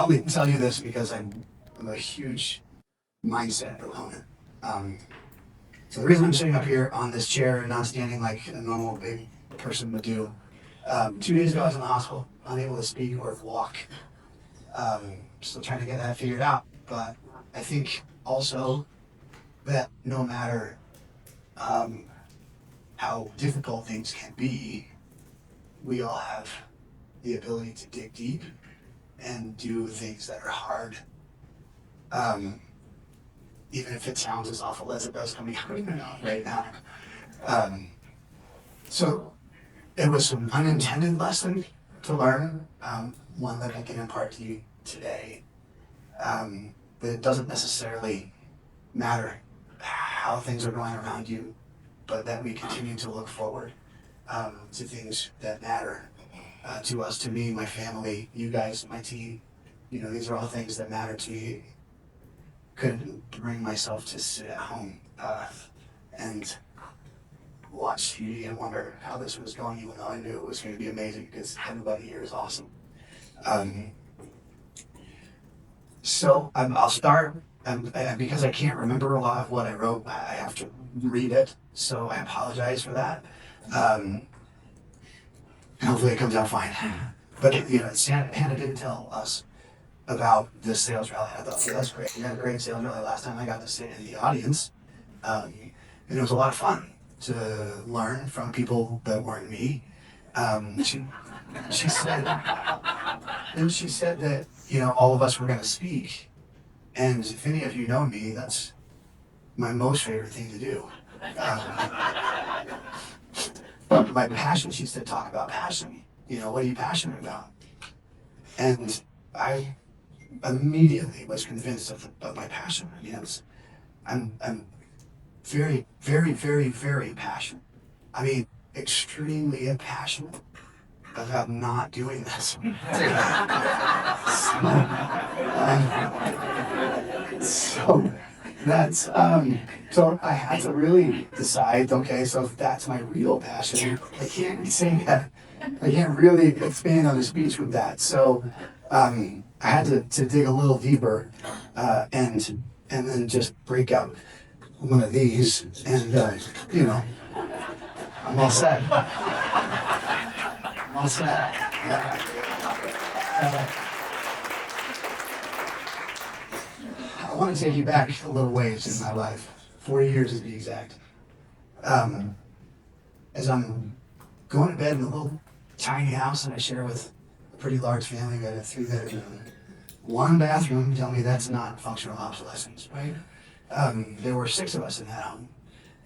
only tell you this because I'm a huge mindset proponent. Um, so the reason I'm sitting up here on this chair and not standing like a normal big person would do, 2 days ago I was in the hospital, unable to speak or walk. Still trying to get that figured out. But I think also that no matter um, how difficult things can be, we all have the ability to dig deep and do things that are hard. Um, Even if it sounds as awful as it does coming out of my mouth right now. Um, so it was an unintended lesson to learn, one that I can impart to you today. That it doesn't necessarily matter how things are going around you, but that we continue to look forward to things that matter to us, to me, my family, you guys, my team. You know, these are all things that matter to me. Couldn't bring myself to sit at home and watch TV and wonder how this was going, even though I knew it was going to be amazing because everybody here is awesome. Um, I'll start, because I can't remember a lot of what I wrote, I have to read it, so I apologize for that. And hopefully it comes out fine. But, Hannah didn't tell us about this sales rally. I thought, that's great. We had a great sales rally last time. I got to sit in the audience. And it was a lot of fun to learn from people that weren't me. She said that, all of us were going to speak. And if any of you know me, that's my most favorite thing to do. My passion, she said, talk about passion. What are you passionate about? And I immediately was convinced of my passion. I mean, I'm very, very, very, very passionate. I mean, extremely passionate about not doing this. So that's so I had to really decide. Okay, so if that's my real passion, I can't be saying that. I can't really expand on the speech with that. So I had to dig a little deeper and then just break out one of these, and I'm all set. I'm all set. Yeah. I want to take you back a little ways in my life, 4 years to be exact. As I'm going to bed in a little tiny house that I share with a pretty large family, we got a 3-bedroom, 1 bathroom. Tell me that's not functional obsolescence, right? There were 6 of us in that home,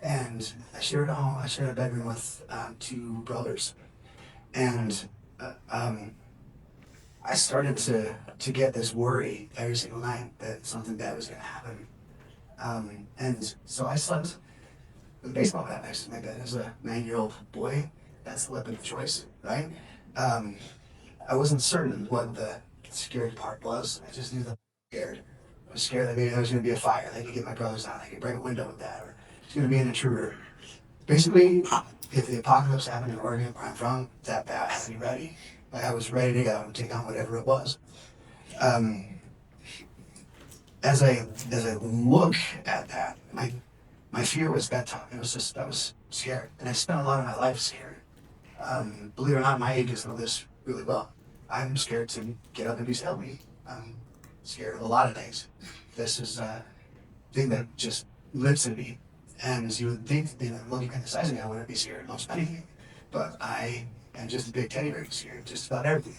and I shared a bedroom with 2 brothers, and I started to get this worry every single night that something bad was going to happen. And so I slept with a baseball bat next to my bed as a 9-year-old boy. That's the weapon of choice, right? I wasn't certain what the scary part was. I just knew that I was scared. I was scared that maybe there was going to be a fire. They could get my brothers out. They could break a window with that. Or there's going to be an intruder. Basically, if the apocalypse happened in Oregon, where I'm from, that bat had to be ready. Like I was ready to go and take on whatever it was. As I look at that, my fear was bedtime. It was just I was scared, and I spent a lot of my life scared. Believe it or not, my ages know this really well. I'm scared to get up and be stealthy. I'm scared of a lot of things. This is a thing that just lives in me. And as you would think, looking at the size of me, I wouldn't be scared of most anything. But I am just a big teddy bear scared of just about everything.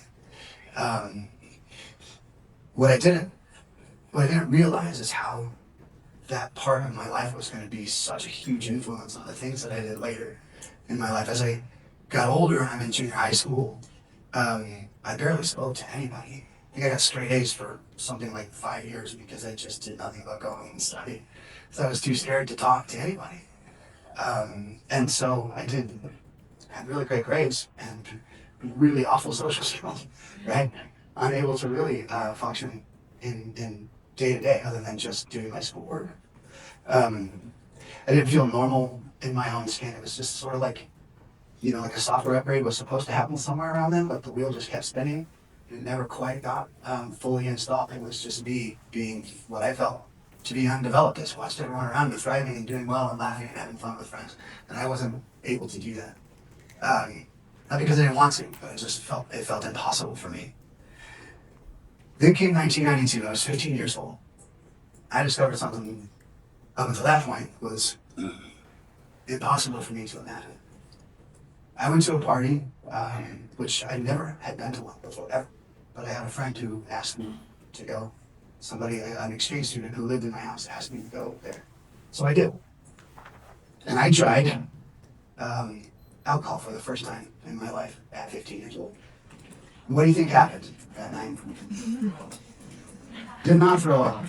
What I didn't realize is how that part of my life was going to be such a huge influence on the things that I did later in my life. As I got older and I'm in junior high school, I barely spoke to anybody. I think I got straight A's for something like 5 years because I just did nothing but go home and study. So I was too scared to talk to anybody. And so I had really great grades and really awful social skills, right? Unable to really function in day to day other than just doing my schoolwork. I didn't feel normal in my own skin. It was just sort of like a software upgrade was supposed to happen somewhere around then, but the wheel just kept spinning. it never quite got fully installed. It was just me being what I felt to be undeveloped. I just watched everyone around me thriving and doing well and laughing and having fun with friends, and I wasn't able to do that. Not because I didn't want to, but it felt impossible for me. Then came 1992. I was 15 years old. I discovered something up until that point was impossible for me to imagine. I went to a party, which I never had been to one before ever, but I had a friend who asked me to go. An exchange student who lived in my house, asked me to go there, so I did. And I tried alcohol for the first time in my life at 15 years old. And what do you think happened that night? Did not throw up.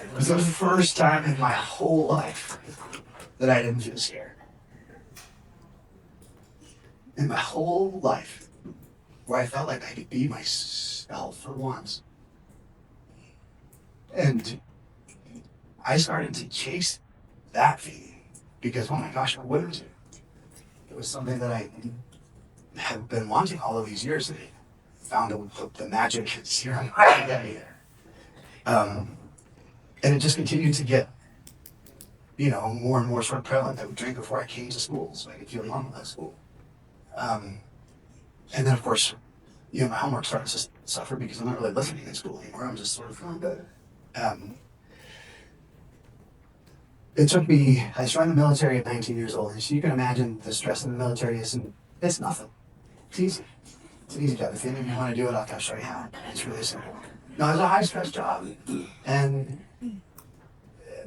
It was the first time in my whole life that I didn't feel scared. In my whole life, where I felt like I could be myself for once. And I started to chase that feeling because, oh my gosh, I wouldn't. It was something that I have been wanting all of these years. And I found the magic serum to get me there. And it just continued to get, more and more sort of prevalent. I would drink before I came to school so I could feel normal at school. And then, of course, my homework started to suffer because I'm not really listening in school anymore. I'm just sort of feeling good. It took me, I joined the military at 19 years old, and so you can imagine the stress in the military it's nothing. It's easy. It's an easy job. If any of you want to do it, I'll show you how. It's really simple. No, it's a high stress job. And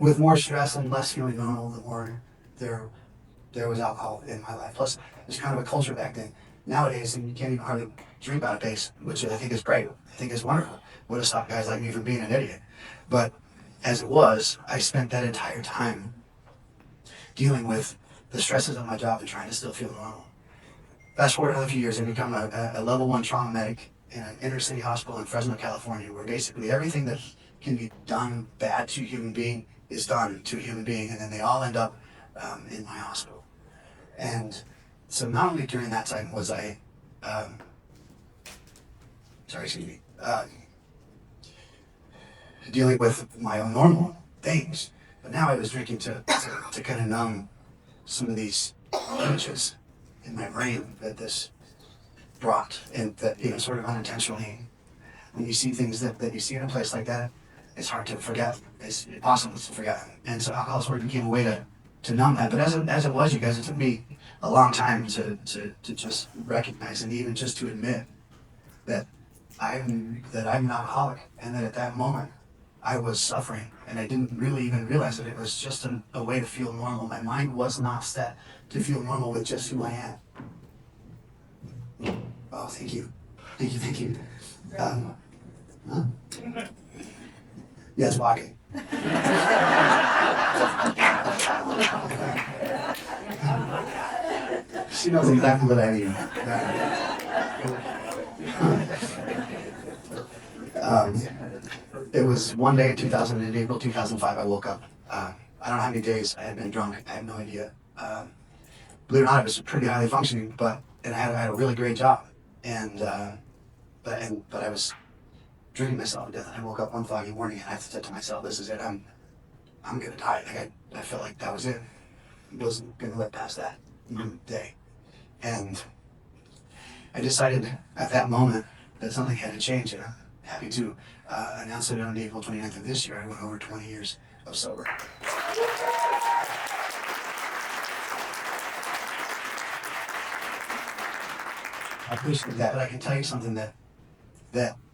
with more stress and less feeling normal, the more there was alcohol in my life. Plus, there's kind of a culture back then. Nowadays, you can't even hardly drink out of base, which I think is great. I think is wonderful. Would have stopped guys like me from being an idiot. But as it was, I spent that entire time dealing with the stresses of my job and trying to still feel normal. Fast forward another few years and become a level 1 trauma medic in an inner city hospital in Fresno, California, where basically everything that can be done bad to a human being is done to a human being, and then they all end up in my hospital. And so not only during that time was I, dealing with my own normal things, but now I was drinking to kind of numb some of these images in my brain that this brought, and that, sort of unintentionally, when you see things that you see in a place like that, it's hard to forget. It's impossible to forget. And so alcohol sort of became a way to numb that. But as it was, you guys, it took me a long time to just recognize and even just to admit that I'm an alcoholic, and that at that moment I was suffering, and I didn't really even realize that it was just a way to feel normal. My mind was not set to feel normal with just who I am. Oh, thank you. Thank you. Huh? Yes, walking. She knows exactly what I mean. It was one day in April 2005, I woke up. I don't know how many days I had been drunk. I have no idea. Believe it or not, I was pretty highly functioning, and I had a really great job. But I was drinking myself to death. And I woke up one foggy morning and I said to myself, "This is it. I'm gonna die." Like I felt like that was it. I wasn't gonna live past that day. And I decided at that moment that something had to change, and I'm happy to announce that on April 29th of this year, I went over 20 years of sober. I appreciate that, but I can tell you something that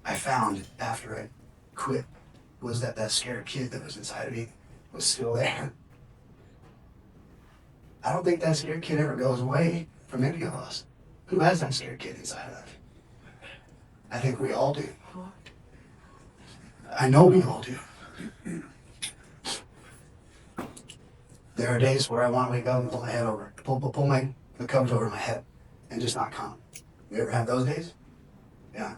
I found after I quit was that scared kid that was inside of me was still there. I don't think that scared kid ever goes away from any of us. Who has that scared kid inside of them? I think we all do. I know we all do. There are days where I want to wake up and pull my head over, pull the covers over my head and just not come. You ever have those days? Yeah.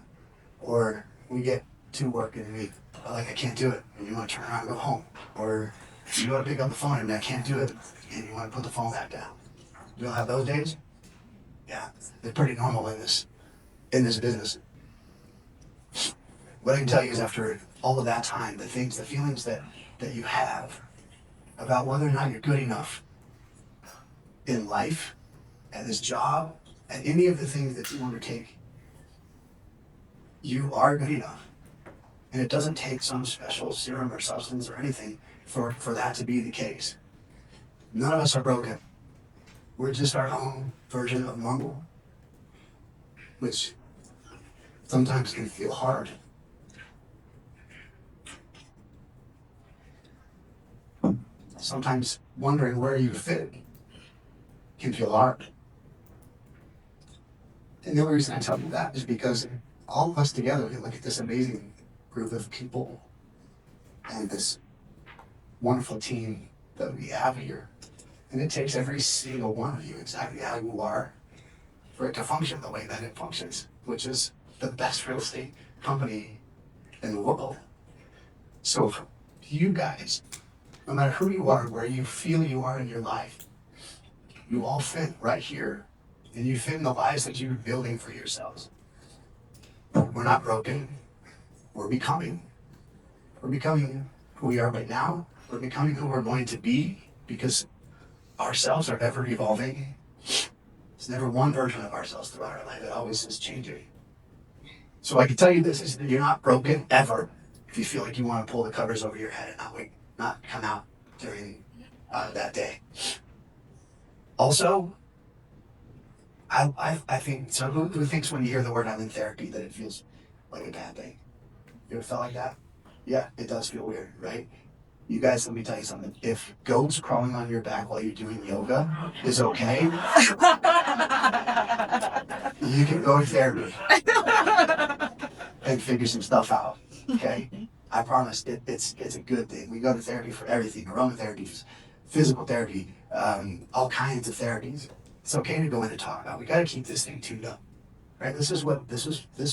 Or we get to work and we feel like I can't do it, and you want to turn around and go home. Or you go to pick up the phone and I can't do it, and you want to put the phone back down. You don't have those days? Yeah, it's pretty normal in this business. What I can tell you is after all of that time, the feelings that you have about whether or not you're good enough in life, at this job, at any of the things that you undertake, you are good enough. And it doesn't take some special serum or substance or anything for that to be the case. None of us are broken. We're just our own version of normal, which sometimes can feel hard. Sometimes wondering where you fit can feel hard. And the only reason I tell you that is because all of us together, we look at this amazing group of people and this wonderful team that we have here. And it takes every single one of you exactly how you are for it to function the way that it functions, which is the best real estate company in the world. So you guys, no matter who you are, where you feel you are in your life, you all fit right here. And you fit in the lives that you're building for yourselves. We're not broken. We're becoming. We're becoming who we are right now. We're becoming who we're going to be because ourselves are ever evolving. It's never one version of ourselves throughout our life. It always is changing. So I can tell you this is that you're not broken ever if you feel like you want to pull the covers over your head and not come out during that day. Also, I think, so who thinks when you hear the word I'm in therapy that it feels like a bad thing? You ever felt like that? Yeah, it does feel weird, right? You guys, let me tell you something. If goats crawling on your back while you're doing yoga is okay, you can go to therapy and figure some stuff out, okay? I promise it's a good thing. We go to therapy for everything, aromatherapy, physical therapy, all kinds of therapies. It's okay to go in and talk about. We got to keep this thing tuned up, right? This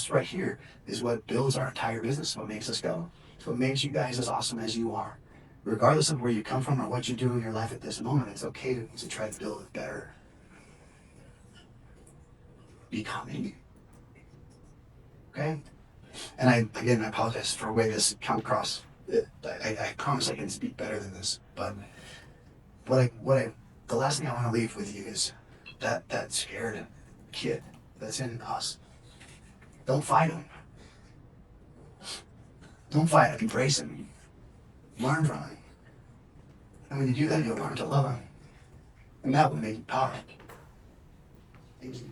right here is what builds our entire business. What makes us go. It's what makes you guys as awesome as you are, regardless of where you come from or what you do in your life at this moment. It's okay to try to build a better becoming. Okay. And I apologize for the way this come across. I promise I can speak better than this. But the last thing I want to leave with you is that scared kid that's in us. Don't fight him. Don't fight him. Embrace him. Learn from him. And when you do that, you'll learn to love him. And that will make you powerful. Thank you.